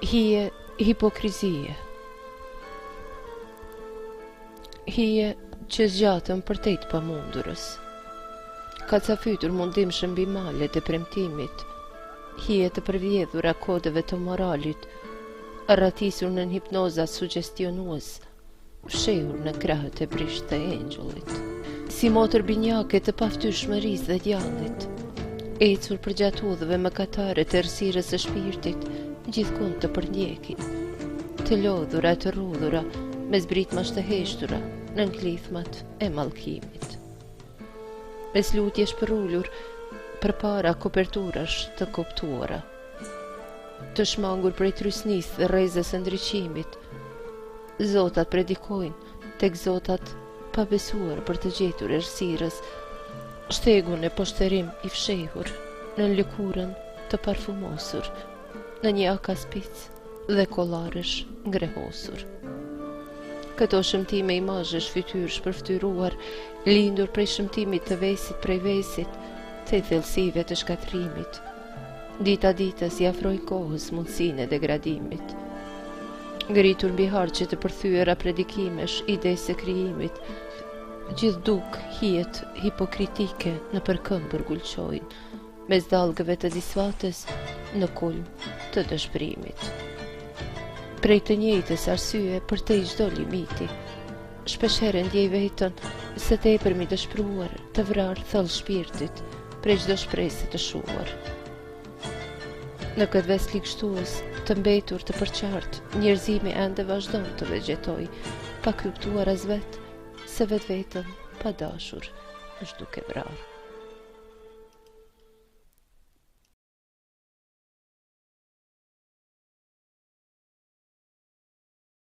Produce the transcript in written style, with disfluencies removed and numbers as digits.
Hije hipokrizie. Hije që zgjatën për tejt pa mundurës. Ka ca fytur mundim shëmbi malet e premtimit. Hije të përvjedhura kodeve të moralit, arratisur në hipnoza suggestionues, fshehur në krahët e brisht të engjullit. Si motër binjake të paftyrshmërisë dhe djallit, ecur përgjatë udhëve mëkatare të errësirës së shpirtit, gjithkund të përndjekin, të lodhura e të rrudhura, me zbritmash të heshtura në nglithmat e mallkimit. Mes lutjesh përullur përpara koperturash të koptuara, të shmangur prej trysnisë dhe rrezës së ndriqimit, zotat predikojnë tek zotat pa besuar për të gjetur errësirës, shtegun e poshtërim i fshehur në lëkurën të parfumosur, në një akaspic dhe kollarësh ngrehosur. Këto shëmtime imazhesh fytyrësh përftyruar, lindur prej shëmtimit të vesit prej vesit, të thellësive të shkatrimit. Dita ditës i afrojnë kohës mundësinë e degradimit. Ngritur mbi harqe të përthyera predikimesh, ide së krijimit, gjithduk hijet hipokritike në përkëmbër gulqojnë, mes dallgëve të disfatës në kulm të dëshpërimit. Prej të njëjtës arsye për të çdo limiti, shpeshherë ndjej veten se tepërmi dëshpëruar të vrarë thellë shpirtit prej çdo shpresë të shuar. Në këtë veslik shtues të mbetur të përqartë, njerëzimi ende vazhdon të vegjetoj, pa kuptuar as vetë se vetveten pa dashur është duke vrarë.